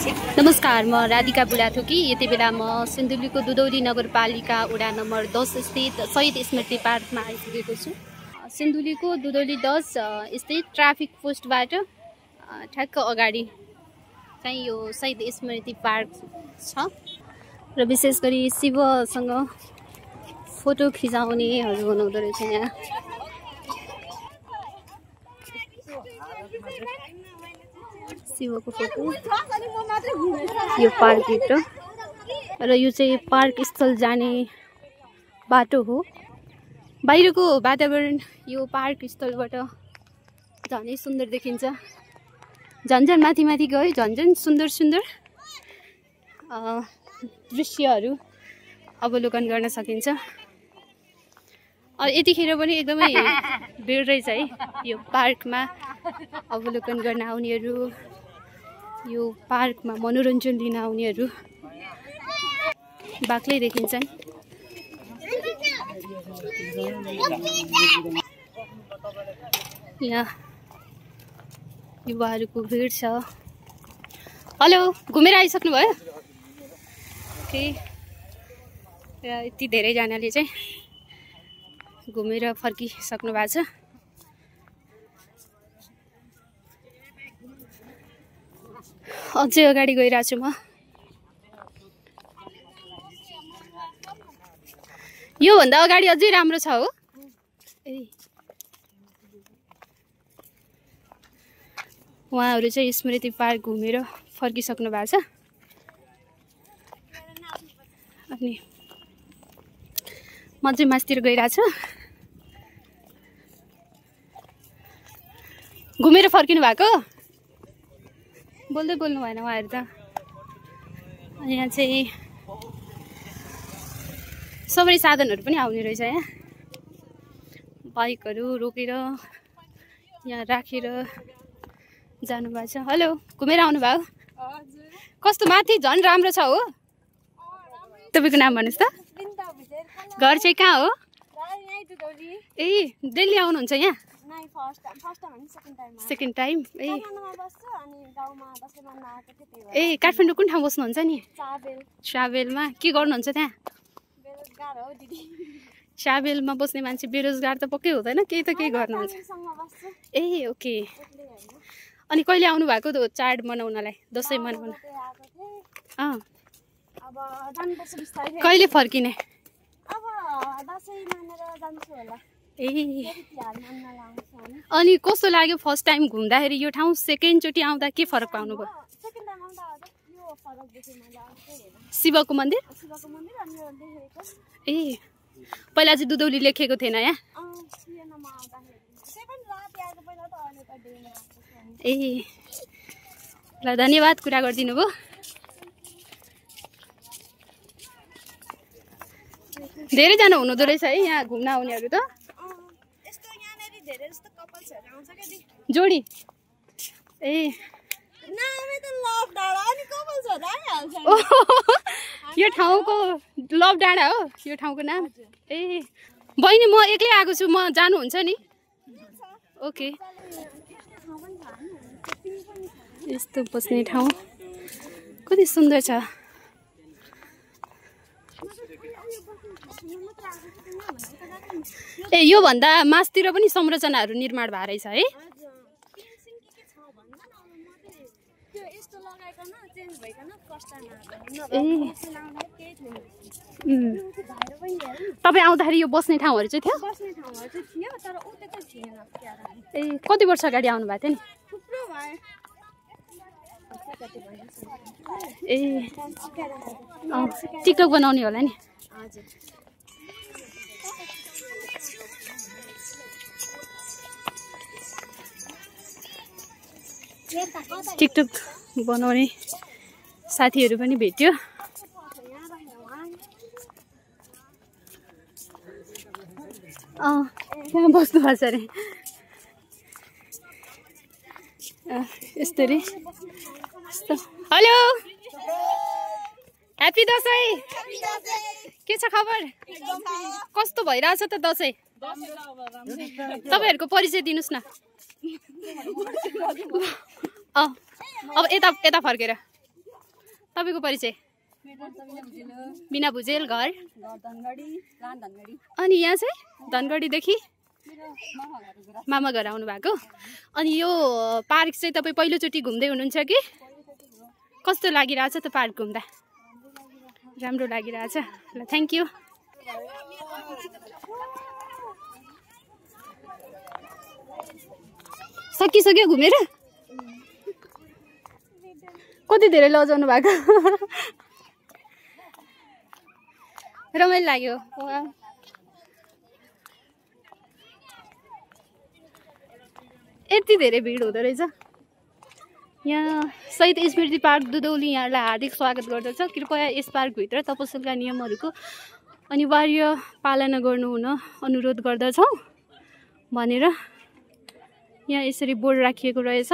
नमस्कार, म राधिका बुढाथोकी। यति बेला म सिन्धुलीको दुधौली नगरपालिका वडा नम्बर 10 स्थित शहीद स्मृति पार्कमा आइपुगेको छु। सिन्धुलीको दुधौली 10 स्थित ट्राफिक पोस्टबाट ठ्याक्क अगाडि चाहिँ यो शहीद स्मृति पार्क छ र विशेष गरी शिवसँग फोटो खिचाउनेहरू हुनुहुँदो रहेछ यहाँ। शिवको फोटो यो पार्कभित्र र यो चाहिँ पार्क स्थल जाने बाटो हो। बाहिरको वातावरण यो पार्क स्थलबाट झनै सुन्दर देखिन्छ। झन्झन माथि माथि गयो झन्झन सुन्दर सुन्दर दृश्यहरू अवलोकन गर्न सकिन्छ। यतिखेर पनि एकदमै भिड रहेछ है यो पार्कमा अवलोकन गर्न आउनेहरू, यो पार्कमा मनोरञ्जन लिन आउनेहरू बाक्लै देखिन्छन्। यहाँ युवाहरूको भिड छ। हेलो, घुमेर आइसक्नु भयो? ओके, यति धेरैजनाले चाहिँ घुमेर फर्किसक्नु भएको छ। अझै अगाडि गइरहेको छु म। योभन्दा अगाडि अझै राम्रो छ हो। उहाँहरू चाहिँ स्मृति पार्क घुमेर फर्किसक्नु भएको छ। अनि म चाहिँ मास्तिर गइरहेको छु। घुमेर फर्किनु भएको? बोल्दै बोल्नु भएन उहाँहरू त। यहाँ चाहिँ सबै साधनहरू पनि आउने रहेछ। यहाँ बाइकहरू रोकेर यहाँ राखेर जानुभएको छ। हेलो, घुमेर आउनुभयो? कस्तो माथि झन् राम्रो छ हो। तपाईँको नाम भन्नुहोस् त? घर चाहिँ कहाँ हो? ए, डेली आउनुहुन्छ यहाँ? Second time. ए, काठमाडौँ कुन ठाउँ बस्नुहुन्छ नि? ट्राभेलमा। के गर्नुहुन्छ त्यहाँ? ट्राभेलमा बस्ने मान्छे बेरोजगार त पक्कै हुँदैन, केही त केही गर्नुहुन्छ। ए, ओके। अनि कहिले आउनु भएको त चाड मनाउनलाई, दसैँ मनाउन? कहिले फर्किने? ए, अनि कस्तो लाग्यो फर्स्ट टाइम घुम्दाखेरि यो ठाउँ? सेकेन्डचोटि आउँदा के फरक पाउनुभयो? शिवको मन्दिर? ए, पहिला चाहिँ दुधौली लेखेको थिएन यहाँ? ए, ल धन्यवाद कुरा गरिदिनु भयो। धेरैजना हुनुहुँदो रहेछ है यहाँ घुम्न आउनेहरू त। जोडी? ए, यो ठाउँको लभ डाँडा हो यो ठाउँको नाम? ए, बहिनी म एक्लै आएको छु, म जानुहुन्छ नि? ओके। यस्तो बस्ने ठाउँ कति सुन्दर छ। ए, योभन्दा मासतिर पनि संरचनाहरू निर्माण भएको रहेछ है? तपाईँ आउँदाखेरि यो बस्ने ठाउँहरू चाहिँ थियो? ए, कति वर्ष अगाडि आउनु भएको थियो नि? ए, टिकटक बनाउने होला नि? टिकटक बनाउने साथीहरू पनि भेट्यो। त्यहाँ बस्नु भएको छ अरे। यस्तरी हेलो, ह्याप्पी दसैँ। के छ खबर? कस्तो भइरहेछ त दसैँ? तपाईहरुको परिचय दिनुस् न। अब यता फर्केर तपाईँको परिचय? बिना भुजेल, घर अनि यहाँ चाहिँ धनगढीदेखि मामा घर आउनु भएको। अनि यो पार्क चाहिँ तपाईँ पहिलोचोटि घुम्दै हुनुहुन्छ कि? कस्तो लागिरहेछ त पार्क घुम्दा? राम्रो लागिरहेछ। ल थ्याङ्क यू। सकिसक्यो घुमेर? कति धेरै लजाउनु भएको। रमाइलो लाग्यो। यति धेरै भिड हुँदो रहेछ यहाँ। शहीद स्मृति पार्क दुधौली यहाँलाई हार्दिक स्वागत गर्दछ। कृपया यस पार्कभित्र तपसिलका नियमहरूको अनिवार्य पालना गर्नुहुन अनुरोध गर्दछौँ भनेर यहाँ यसरी बोर्ड राखिएको रहेछ।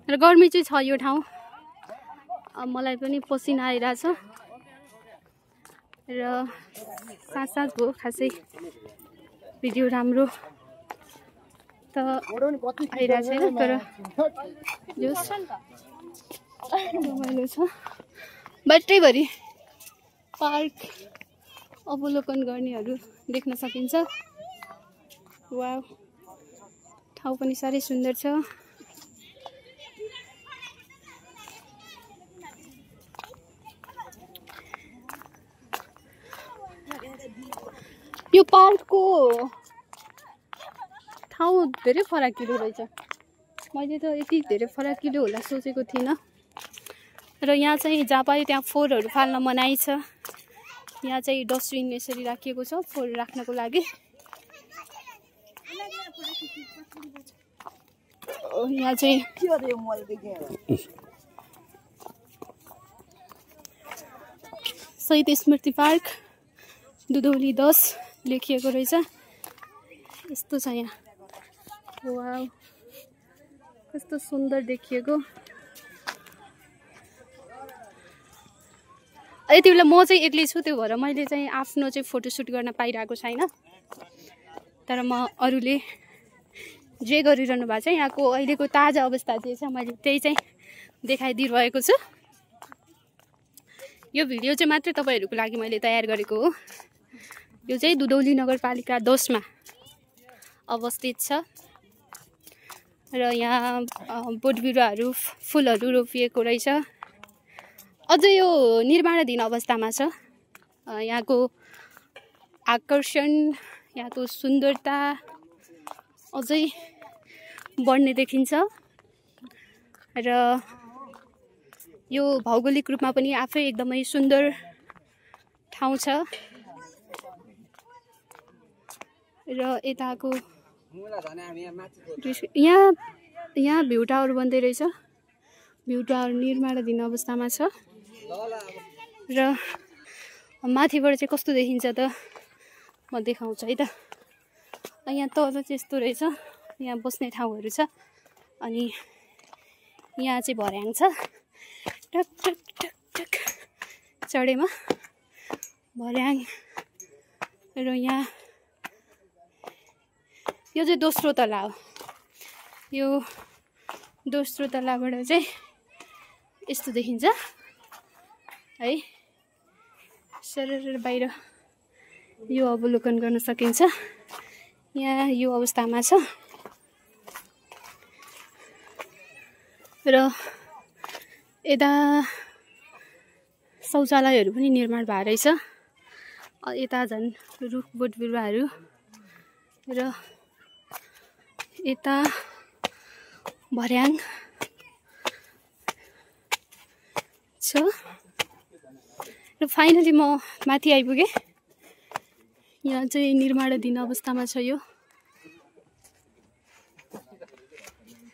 र गर्मी चाहिँ छ यो ठाउँ। मलाई पनि पसिना आइरहेछ र साथ हो खासै भिडियो राम्रो त आइरहेको छैन, तर रमाइलो छ। बाटैभरि पार्क अवलोकन गर्नेहरू देख्न सकिन्छ। वाउ, ठाउँ पनि साह्रै सुन्दर छ। यो पार्कको ठाउँ धेरै फराकिलो रहेछ। मैले त यति धेरै फराकिलो होला सोचेको थिइनँ। र यहाँ चाहिँ जहाँ पायो त्यहाँ फोहोरहरू फाल्न मनाइ छ। यहाँ चाहिँ डस्टबिन यसरी राखिएको छ फोहोर राख्नको लागि। यहाँ चाहिँ शहीद स्मृति पार्क दुधौली 10 लेखिएको रहेछ। यस्तो छ यहाँ। वाउ, कस्तो सुन्दर देखिएको। यति बेला म चाहिँ एक्लै छु, त्यो भएर मैले चाहिँ आफ्नो चाहिँ फोटोसुट गर्न पाइरहेको छैन। तर म अरूले जे गरिरहनु भएको छ यहाँको अहिलेको ताजा अवस्था जे छ मैले त्यही चाहिँ देखाइदिइरहेको छु। यो भिडियो चाहिँ मात्रै तपाईँहरूको लागि मैले तयार गरेको हो। यो चाहिँ दुधौली नगरपालिका 10 मा अवस्थित छ र यहाँ बोट बिरुवाहरू फुलहरू रोपिएको रहेछ। अझ यो निर्माणाधीन अवस्थामा छ। यहाँको आकर्षण, यहाँको सुन्दरता अझै बढ्ने देखिन्छ। र यो भौगोलिक रूपमा पनि आफै एकदमै सुन्दर ठाउँ छ। र यताको यहाँ भ्यू टावर बन्दै रहेछ। भ्यू टावर निर्माणाधीन अवस्थामा छ। र माथिबाट चाहिँ कस्तो देखिन्छ त म देखाउँछु है त। यहाँ तल चाहिँ यस्तो रहेछ। यहाँ बस्ने ठाउँहरू छ। अनि यहाँ चाहिँ भर्याङ छ। टक टक टक टक चढेमा भर्याङ। र यहाँ यो चाहिँ दोस्रो तला हो। यो दोस्रो तलाबाट चाहिँ यस्तो देखिन्छ है। सरर बाहिर यो अवलोकन गर्न सकिन्छ। यहाँ यो अवस्थामा छ। र यता शौचालयहरू पनि निर्माण भएको रहेछ। यता झन् रुख बोट बिरुवाहरू। र यता भर्याङ छ। र फाइनली म माथि आइपुगेँ। यहाँ चाहिँ निर्माणाधीन अवस्थामा छ यो।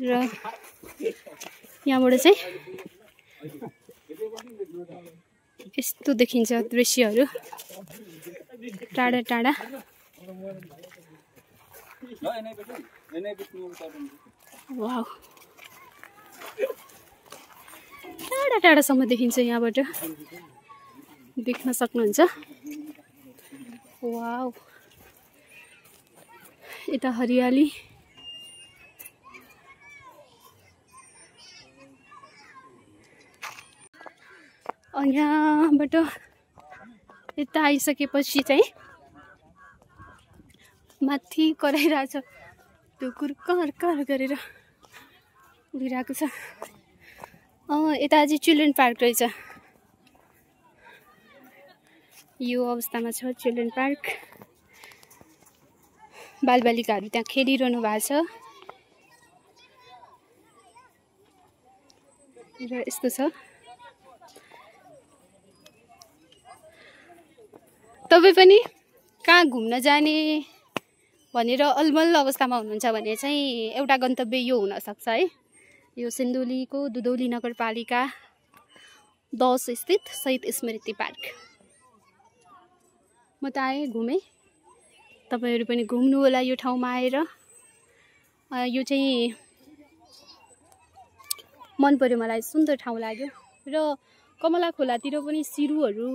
र यहाँबाट चाहिँ यस्तो देखिन्छ दृश्यहरू टाढा टाढा। वाउ, टाढा टाढासम्म देखिन्छ यहाँबाट देख्न सक्नुहुन्छ। वाउ, यता हरियाली। यहाँबाट यता आइसकेपछि चाहिँ माथि कराइरहेछ ढुकुर कर गरेर उडिरहेको छ। यता चाहिँ चिल्ड्रेन पार्क रहेछ। यो अवस्थामा छ चिल्ड्रेन पार्क। बालबालिकाहरू त्यहाँ खेलिरहनु भएको छ र यस्तो छ। तपाईँ पनि कहाँ घुम्न जाने भनेर अलमल अवस्थामा हुनुहुन्छ भने चाहिँ एउटा गन्तव्य यो हुनसक्छ है। यो सिन्धुलीको दुधौली नगरपालिका 10 स्थित शहीद स्मृति पार्क। म त आएँ घुमेँ, तपाईहरु पनि घुम्नु होला यो ठाउँमा आएर। यो चाहिँ मन पर्यो मलाई, सुन्दर ठाउँ लाग्यो। र कमला खोलातिर पनि सिरुहरू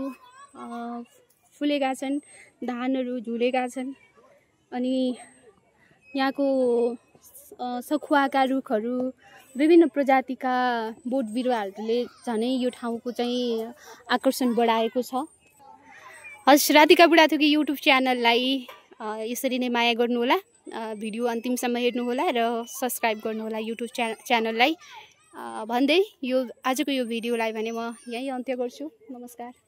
फुलेका छन्, धानहरू झुलेका छन् अनि यहाँको सखुवाका रुखहरू, विभिन्न प्रजातिका बोट बिरुवाहरूले झनै यो ठाउँको चाहिँ आकर्षण बढाएको छ। हस्, राधिका बुढाथोकी युट्युब च्यानललाई यसरी नै माया गर्नुहोला, भिडियो अन्तिमसम्म हेर्नुहोला र सब्स्क्राइब गर्नुहोला युट्युब च्यानललाई भन्दै आजको यो भिडियोलाई भने म यहीँ अन्त्य गर्छु। नमस्कार।